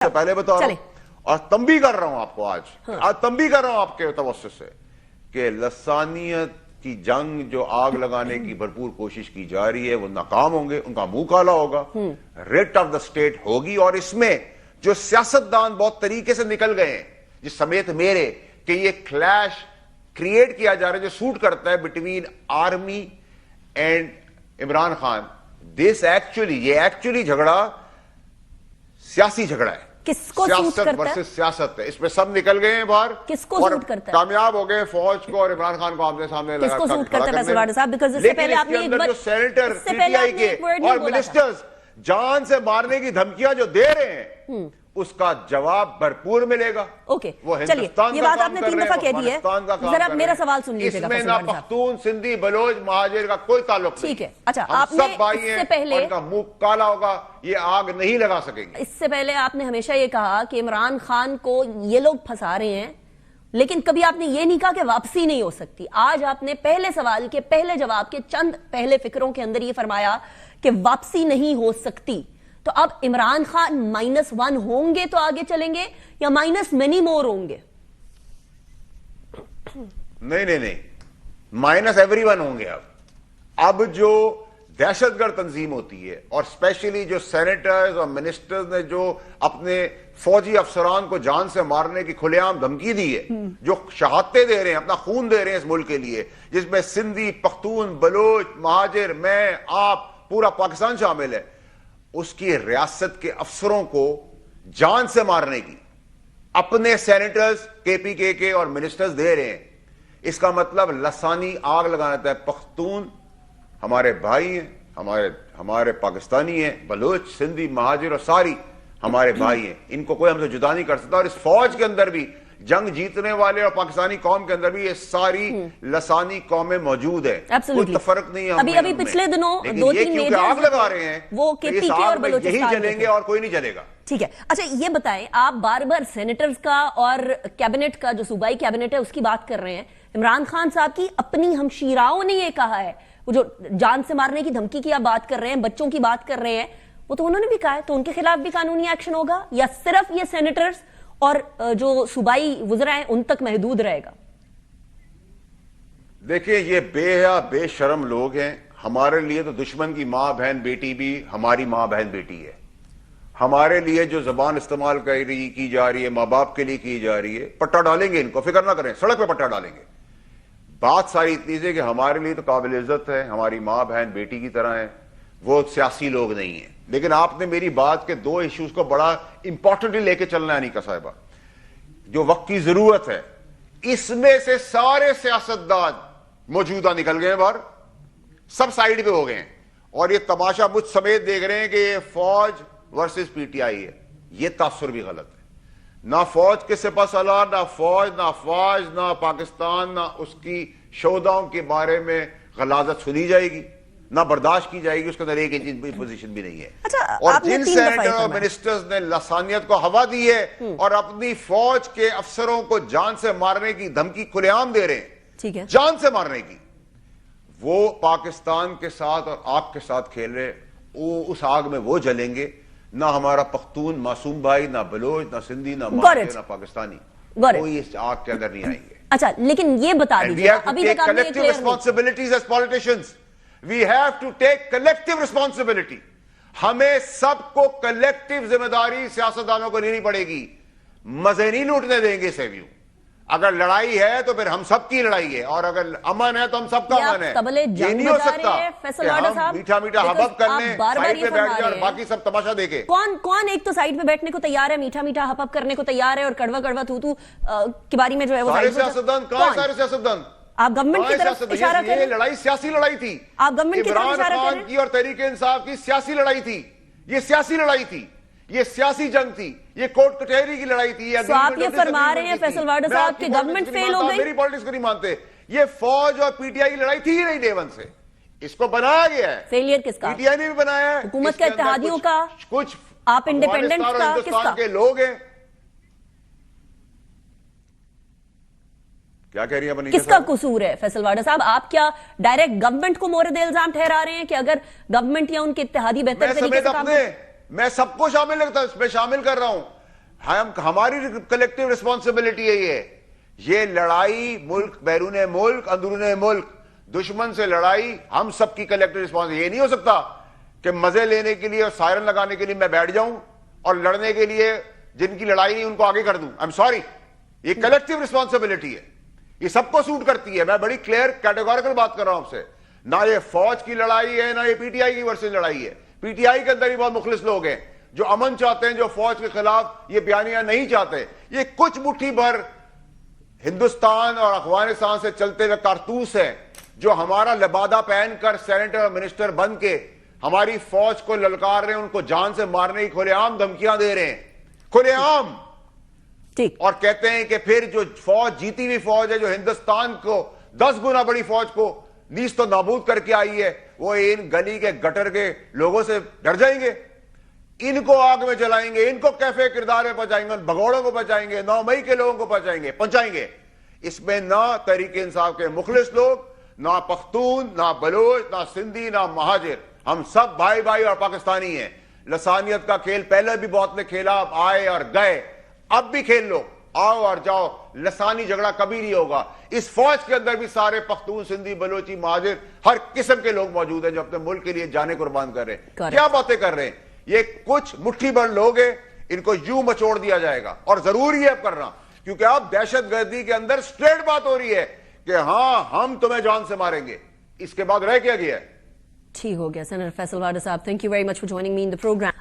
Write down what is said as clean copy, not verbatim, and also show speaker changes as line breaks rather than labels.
से पहले बता रहा हूं और तंबी कर रहा हूं आपको आज तंबी कर रहा हूं आपके तवज्जुह से कि लसानियत की जंग जो आग लगाने की भरपूर कोशिश की जा रही है वो नाकाम होंगे, उनका मुंह काला होगा, रेट ऑफ द स्टेट होगी। और इसमें जो सियासतदान बहुत तरीके से निकल गए हैं, जिस समेत मेरे, कि ये क्लैश क्रिएट किया जा रहा है जो सूट करता है between army and Imran Khan. ये एक्चुअली झगड़ा सियासी झगड़ा है,
किसको सूट करता है?
वर्सेस सियासत है। इसमें सब निकल गए हैं बाहर,
किसको सूट करता है?
कामयाब हो गए फौज को और इमरान खान को आमने सामने लगा।
किसको सूट करता है फैसल वाडा साहब? बिकॉज़ इससे पहले आपने एक बार
सेनेटर पीटीआई के और मिनिस्टर्स जान से मारने की धमकियां जो दे रहे हैं उसका जवाब भरपूर मिलेगा।
ओके, चलिए, ये बात आपने 3 दफा कह दी है, जरा मेरा सवाल सुन लीजिएगा।
इसमें ना पख्तून, सिंधी, बलोच, महाजिर का कोई ताल्लुक नहीं।
ठीक है, अच्छा, आपने इससे पहले
उनका मुंह काला होगा, ये आग नहीं लगा सकेंगे।
इससे पहले आपने हमेशा ये कहा कि इमरान खान को ये लोग फंसा रहे हैं, लेकिन कभी आपने ये नहीं कहा कि वापसी नहीं हो सकती। आज आपने पहले सवाल के पहले जवाब के चंद पहले फिक्रों के अंदर ये फरमाया कि वापसी नहीं हो सकती। तो अब इमरान खान -1 होंगे तो आगे चलेंगे या माइनस मेनी मोर होंगे?
नहीं, माइनस एवरीवन होंगे। अब जो दहशतगर्द तंजीम होती है और स्पेशली जो सेनेटर्स और मिनिस्टर्स ने जो अपने फौजी अफसरान को जान से मारने की खुलेआम धमकी दी है, जो शहादतें दे रहे हैं, अपना खून दे रहे हैं इस मुल्क के लिए, जिसमें सिंधी, पख्तून, बलोच, महाजिर, मैं, आप, पूरा पाकिस्तान शामिल है, उसकी रियासत के अफसरों को जान से मारने की अपने सेनेटर्स केपीके के और मिनिस्टर्स दे रहे हैं। इसका मतलब लसानी आग लगाना था। पख्तून हमारे भाई हैं, हमारे पाकिस्तानी हैं, बलोच, सिंधी, महाजिर और सारी हमारे भाई हैं, इनको कोई हमसे जुदा नहीं कर सकता। और इस फौज के अंदर भी जंग जीतने वाले और पाकिस्तानी कौम के अंदर भी ये सारी लसानी कौमें मौजूद है, कोई फर्क नहीं है।
अभी पिछले दिनों 2-3
मेजर आग लगा रहे हैं,
वो केपीके और बलोचिस्तान
यही जलेंगे और कोई नहीं जलेगा।
ठीक है, अच्छा, ये बताएं, आप बार बार सेनेटर्स का और कैबिनेट का, जो सूबाई कैबिनेट है, उसकी बात कर रहे हैं। इमरान खान साहब की अपनी हमशीराओं ने ये कहा है, वो जो जान से मारने की धमकी की आप बात कर रहे हैं, बच्चों की बात कर रहे हैं, वो तो उन्होंने भी कहा है, तो उनके खिलाफ भी कानूनी एक्शन होगा या सिर्फ ये सेनेटर्स और जो सूबाई वुज़रा हैं उन तक महदूद रहेगा?
देखिए, ये बेहया बेशरम लोग हैं। हमारे लिए तो दुश्मन की मां बहन बेटी भी हमारी मां बहन बेटी है। हमारे लिए जो जबान इस्तेमाल की जा रही है, मां बाप के लिए की जा रही है, पट्टा डालेंगे इनको, फिक्र ना करें, सड़क पे पट्टा डालेंगे। बात सारी इतनी है कि हमारे लिए तो काबिल इज्जत है, हमारी मां बहन बेटी की तरह है, वो सियासी लोग नहीं है। लेकिन आपने मेरी बात के 2 इश्यूज को बड़ा इंपॉर्टेंटली लेके चलना है अनीका साहिबा, जो वक्त की जरूरत है। इसमें से सारे सियासतदान मौजूदा निकल गए बाहर, सब साइड पे हो गए हैं और ये तमाशा मुझ समेत देख रहे हैं कि ये फौज वर्सेस पीटीआई है। ये तासुर भी गलत है। ना फौज के सिपहसालार, ना फौज, ना अफवाज, ना पाकिस्तान, ना उसकी शोधाओं के बारे में गलाजत सुनी जाएगी, ना बर्दाश्त की जाएगी। उसके अंदर एक इंच पोजीशन भी नहीं है।
अच्छा,
और जिन सेनेटर और मिनिस्टर्स ने लसानियत को हवा दी है और अपनी फौज के अफसरों को जान से मारने की धमकी खुलेआम दे रहे हैं,
ठीक है,
जान से मारने की, वो पाकिस्तान के साथ और आपके साथ खेल रहे, वो उस आग में वो जलेंगे। ना हमारा पख्तून मासूम भाई, ना बलोच, ना सिंधी, ना महाजिर, ना पाकिस्तानी, कोई इस आग के अंदर नहीं आएंगे।
अच्छा, लेकिन ये बता दीजिए, अभी तक आपने
collective responsibilities as politicians. We have to take collective responsibility. हमें सबको कलेक्टिव जिम्मेदारी सियासतदानों को लेनी पड़ेगी। मजे नहीं लूटने देंगे इसे भी। अगर लड़ाई है तो फिर हम सबकी लड़ाई है, और अगर अमन है तो हम सबका अमन है। ये नहीं हो सकता हम मीठा मीठा हबब करने साइड पे बैठ जाए और बाकी सब तमाशा देखे।
कौन एक तो साइड पे बैठने को तैयार है, मीठा मीठा हबब करने को तैयार है, और कड़वा कड़वा थू थू के बारे में जो है वो
सारे सियासतदान। कौन सारे सियासतदान?
आप गवर्नमेंट की तरफ इशारा कर रहे हैं।
ये लड़ाई सियासी लड़ाई थी।
आप गवर्नमेंट की तरफ इशारा कर रहे हैं।
की और तहरीक इंसाफ की सियासी लड़ाई थी। ये सियासी लड़ाई थी, ये सियासी जंग थी, ये कोर्ट कचहरी की लड़ाई थी।
तो आप ये फरमा रहे हैं फैसल वाडा साहब कि गवर्नमेंट फेल हो गई?
मेरी पॉलिटिक्स को नहीं मानते। ये फौज और पीटीआई की लड़ाई थी ही नहीं डे वन से। इसको बनाया गया है।
फेलियर किसका?
पीटीआई ने भी बनाया है,
हुकूमत के इत्तेहादियों का,
कुछ
आप इंडिपेंडेंट का, किसका?
के लोग हैं। क्या कह रही है?
किसका कसूर है फैसल वाडा साहब? आप क्या डायरेक्ट गवर्नमेंट को मोरद इल्जाम ठहरा रहे हैं कि अगर गवर्नमेंट या उनके इत्तेहादी बेहतर तरीके से काम?
मैं सबको शामिल कर रहा हूं। ہماری کلیکٹیو ریسپانسبلٹی ہے یہ لڑائی ملک بیرون ملک اندرون ملک دشمن سے لڑائی ہم سب کی کلیکٹیو ریسپانسبلٹی. یہ نہیں ہو سکتا کہ مزے لینے کے لیے اور سائرن لگانے کے لیے میں بیٹھ جاؤں اور لڑنے کے لیے جن کی لڑائی نہیں ان کو آگے کر دوں. آئی ایم سوری, یہ کلیکٹیو ریسپانسبلٹی ہے, یہ سب کو سوٹ کرتی ہے. میں بڑی کلیئر کیٹیگوریکل بات کر رہا ہوں آپ سے. نہ یہ فوج کی لڑائی ہے نہ یہ پی ٹی آئی کی ورسز لڑائی ہے. پی ٹی آئی کے اندر ہی بہت مخلص لوگ ہیں جو امن چاہتے ہیں, جو فوج کے خلاف یہ بیانیہ نہیں چاہتے. یہ کچھ مٹھی بھر ہندوستان اور افغانستان سے چلتے ہوئے کارتوس ہیں جو ہمارا لبادہ پہن کر سینیٹر اور منسٹر بن کے ہماری فوج کو للکار رہے ہیں, ان کو جان سے مارنے کی کھلے عام دھمکیاں دے رہے ہیں, کھلے عام. اور کہتے ہیں کہ پھر جو فوج جیتی ہوئی فوج ہے جو ہندوستان کو 10 گنا بڑی فوج کو نیست و نابود کر کے آئی ہے, وہ ان گلی کے گٹر کے لوگوں سے ڈر جائیں گے, ان کو آگ میں جلائیں گے, ان کو کیفے کردار میں پہنچائیں گے, بھگوڑوں کو پہنچائیں گے, 9 مئی کے لوگوں کو پہنچائیں گے. اس میں نہ تحریک انصاف کے مخلص لوگ, نہ پختون, نہ بلوچ, نہ سندھی, نہ مہاجر, ہم سب بھائی بھائی اور پاکستانی ہیں. لسانیت کا کھیل پہلے بھی بہت نے کھیلا, اب آئے اور گئے, اب بھی کھیل لو, آؤ اور جاؤ. لسانی جھگڑا کبھی نہیں ہوگا. اس فوج کے اندر بھی سارے پختون, سندھی, بلوچی, مہاجر, ہر قسم کے لوگ موجود ہیں جو اپنے ملک کے لیے جانیں قربان کر رہے ہیں. کیا باتیں کر رہے ہیں یہ کچھ مٹھی بھر لوگ ہیں, ان کو یوں مچوڑ دیا جائے گا. اور ضروری ہے اب کرنا, کیونکہ اب دہشت گردی کے اندر سٹریٹ بات ہو رہی ہے کہ ہاں ہم تمہیں جان سے ماریں گے. اس کے بعد رہ کیا گیا ہے.
ٹھیک ہو گیا. سینیٹر فیصل وارڈا صاحب, thank you very much for joining me in the programme.